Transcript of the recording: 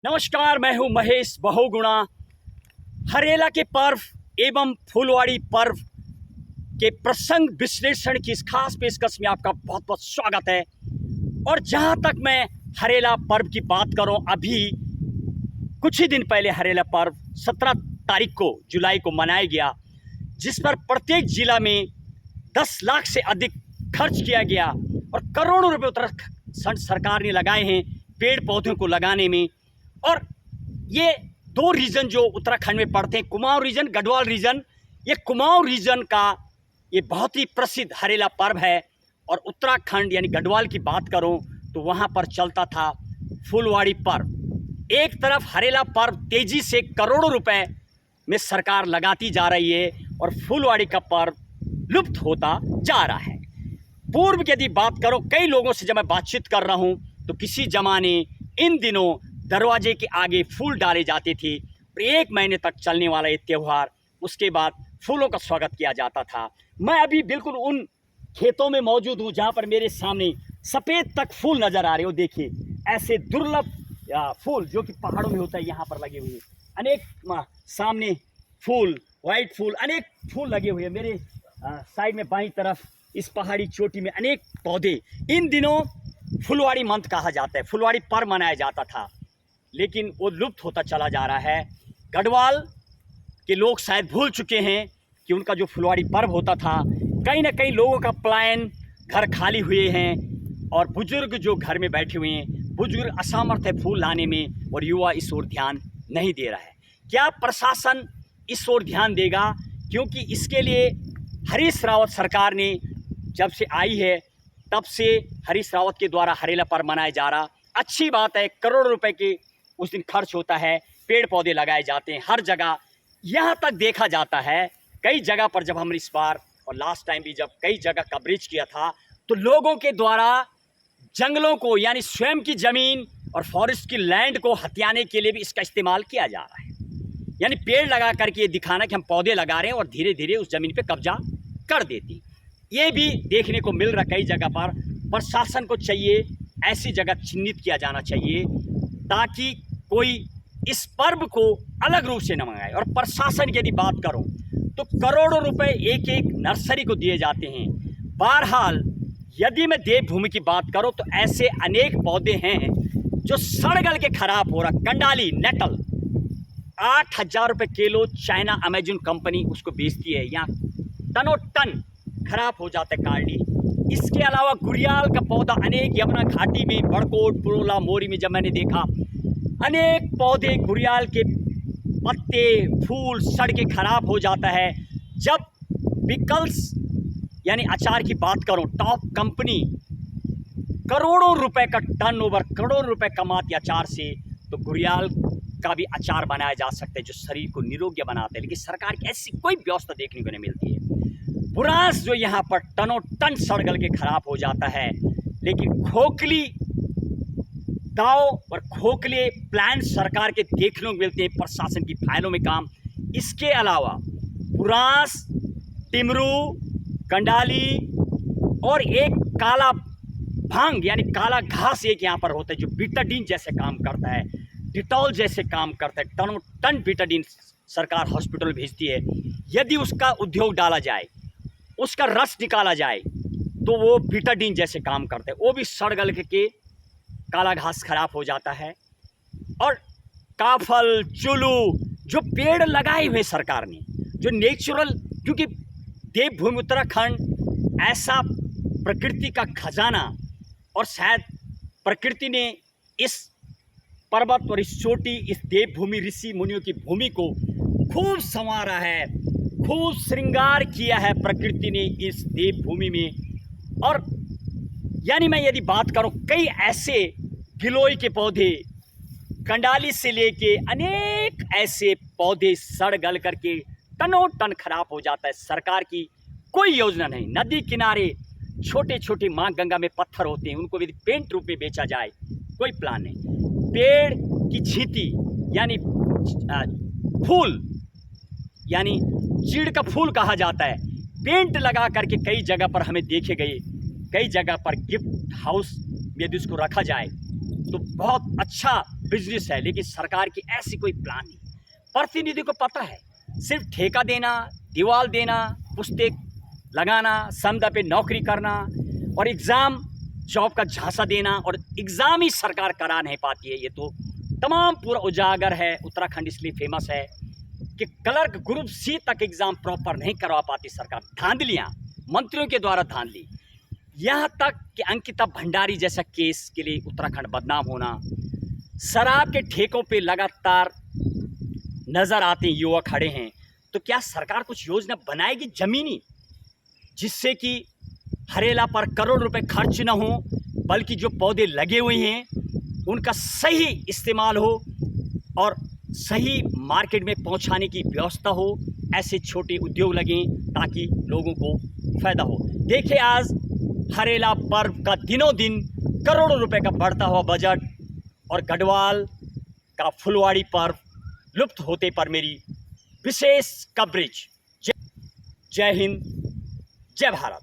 नमस्कार, मैं हूं महेश बहुगुणा। हरेला के पर्व एवं फुलवाड़ी पर्व के प्रसंग विश्लेषण की इस खास पेशकश में आपका बहुत बहुत स्वागत है। और जहां तक मैं हरेला पर्व की बात करूं, अभी कुछ ही दिन पहले हरेला पर्व 17 तारीख को जुलाई को मनाया गया, जिस पर प्रत्येक जिला में 10 लाख से अधिक खर्च किया गया और करोड़ों रुपए उत्तराखंड सरकार ने लगाए हैं पेड़ पौधों को लगाने में। और ये दो रीजन जो उत्तराखंड में पड़ते हैं, कुमाऊं रीजन, गढ़वाल रीजन। ये कुमाऊं रीजन का ये बहुत ही प्रसिद्ध हरेला पर्व है। और उत्तराखंड यानी गढ़वाल की बात करूं तो वहाँ पर चलता था फुलवाड़ी पर्व। एक तरफ हरेला पर्व तेजी से करोड़ों रुपए में सरकार लगाती जा रही है और फुलवाड़ी का पर्व लुप्त होता जा रहा है। पूर्व की यदि बात करो, कई लोगों से जब मैं बातचीत कर रहा हूँ तो किसी जमाने इन दिनों दरवाजे के आगे फूल डाले जाते थे और 1 महीने तक चलने वाला ये त्यौहार, उसके बाद फूलों का स्वागत किया जाता था। मैं अभी बिल्कुल उन खेतों में मौजूद हूँ जहाँ पर मेरे सामने सफ़ेद तक फूल नज़र आ रहे हो। देखिए, ऐसे दुर्लभ फूल जो कि पहाड़ों में होता है, यहाँ पर लगे हुए अनेक सामने फूल, वाइट फूल, अनेक फूल लगे हुए हैं। मेरे साइड में बाईं तरफ इस पहाड़ी चोटी में अनेक पौधे। इन दिनों फुलवाड़ी मंथ कहा जाता है, फुलवाड़ी पर्व मनाया जाता था, लेकिन वो लुप्त होता चला जा रहा है। गढ़वाल के लोग शायद भूल चुके हैं कि उनका जो फुलवाड़ी पर्व होता था, कहीं ना कहीं लोगों का पलायन, घर खाली हुए हैं और बुजुर्ग जो घर में बैठे हुए हैं, बुजुर्ग असमर्थ है फूल लाने में और युवा इस ओर ध्यान नहीं दे रहा है। क्या प्रशासन इस ओर ध्यान देगा? क्योंकि इसके लिए हरीश रावत सरकार ने जब से आई है तब से हरीश रावत के द्वारा हरेला पर्व मनाया जा रहा। अच्छी बात है, करोड़ों रुपए के उस दिन खर्च होता है, पेड़ पौधे लगाए जाते हैं हर जगह। यहाँ तक देखा जाता है कई जगह पर, जब हम इस बार और लास्ट टाइम भी जब कई जगह कवरेज किया था, तो लोगों के द्वारा जंगलों को यानी स्वयं की ज़मीन और फॉरेस्ट की लैंड को हथियाने के लिए भी इसका इस्तेमाल किया जा रहा है। यानी पेड़ लगा करके ये दिखाना कि हम पौधे लगा रहे हैं और धीरे धीरे उस ज़मीन पे कब्जा कर देती। ये भी देखने को मिल रहा कई जगह पर। प्रशासन को चाहिए ऐसी जगह चिन्हित किया जाना चाहिए ताकि कोई इस पर्व को अलग रूप से न मंगाए। और प्रशासन की यदि बात करूं तो करोड़ों रुपए एक एक नर्सरी को दिए जाते हैं। बहरहाल यदि मैं देवभूमि की बात करूं तो ऐसे अनेक पौधे हैं जो सड़ गल के खराब हो रहा। कंडाली, नेटल 8,000 रुपये किलो चाइना अमेजन कंपनी उसको बेचती है। यहाँ टनों टन खराब हो जाता है कार्डी। इसके अलावा गुड़ियाल का पौधा अनेक यमुना घाटी में, बड़कोट, पुरोला, मोरी में जब मैंने देखा, अनेक पौधे गुड़ियाल के पत्ते, फूल सड़ के खराब हो जाता है। जब पिकल्स यानी अचार की बात करूं, टॉप कंपनी करोड़ों रुपए का टर्नओवर, करोड़ों रुपए कमाती अचार से, तो गुड़ियाल का भी अचार बनाया जा सकता है जो शरीर को निरोग्य बनाता है। लेकिन सरकार की ऐसी कोई व्यवस्था देखने को नहीं मिलती है। बुरांस जो यहाँ पर टनों टन सड़गल के खराब हो जाता है, लेकिन खोखली दाव और खोखले प्लान सरकार के देखने को मिलते हैं प्रशासन की फाइलों में काम। इसके अलावा बुरांस, टिमरू, कंडाली और एक काला भांग यानी काला घास एक यहाँ पर होता है जो बीटाडीन जैसे काम करता है, डिटॉल जैसे काम करता है। टनों टन बीटाडीन सरकार हॉस्पिटल भेजती है। यदि उसका उद्योग डाला जाए, उसका रस निकाला जाए, तो वो बीटाडीन जैसे काम करते हैं। वो भी सड़ गल के काला घास खराब हो जाता है। और काफल, चुलू जो पेड़ लगाए हुए सरकार ने, जो नेचुरल, क्योंकि देवभूमि उत्तराखंड ऐसा प्रकृति का खजाना, और शायद प्रकृति ने इस पर्वत और इस चोटी, इस देवभूमि, ऋषि मुनियों की भूमि को खूब संवारा है, खूब श्रृंगार किया है प्रकृति ने इस देवभूमि में। और यानी मैं यदि बात करूं, कई ऐसे गिलोय के पौधे, कंडाली से लेके अनेक ऐसे पौधे सड़ गल करके टनों टन खराब हो जाता है। सरकार की कोई योजना नहीं। नदी किनारे छोटे छोटे माँ गंगा में पत्थर होते हैं, उनको यदि पेंट रूप में बेचा जाए, कोई प्लान नहीं। पेड़ की छींटी यानी फूल, यानी चीड़ का फूल कहा जाता है, पेंट लगा करके कई जगह पर हमें देखे गए। कई जगह पर गिफ्ट हाउस में यदि उसको रखा जाए तो बहुत अच्छा बिजनेस है, लेकिन सरकार की ऐसी कोई प्लान नहीं। प्रतिनिधि को पता है सिर्फ ठेका देना, दीवार देना, पुस्तक लगाना, समदा पे नौकरी करना और एग्ज़ाम जॉब का झांसा देना, और एग्ज़ाम ही सरकार करा नहीं पाती है। ये तो तमाम पूरा उजागर है। उत्तराखंड इसलिए फेमस है कि क्लर्क ग्रुप सी तक एग्ज़ाम प्रॉपर नहीं करवा पाती सरकार। धांधलियाँ, मंत्रियों के द्वारा धांधली, यहाँ तक कि अंकिता भंडारी जैसा केस के लिए उत्तराखंड बदनाम होना। शराब के ठेकों पे लगातार नज़र आते हैं युवा खड़े हैं। तो क्या सरकार कुछ योजना बनाएगी ज़मीनी, जिससे कि हरेला पर करोड़ रुपए खर्च न हो, बल्कि जो पौधे लगे हुए हैं उनका सही इस्तेमाल हो और सही मार्केट में पहुंचाने की व्यवस्था हो। ऐसे छोटे उद्योग लगें ताकि लोगों को फ़ायदा हो। देखिए, आज हरेला पर्व का दिनों दिन करोड़ों रुपए का बढ़ता हुआ बजट और गढ़वाल का फुलवाड़ी पर्व लुप्त होते पर मेरी विशेष कवरेज। जय हिंद, जय भारत।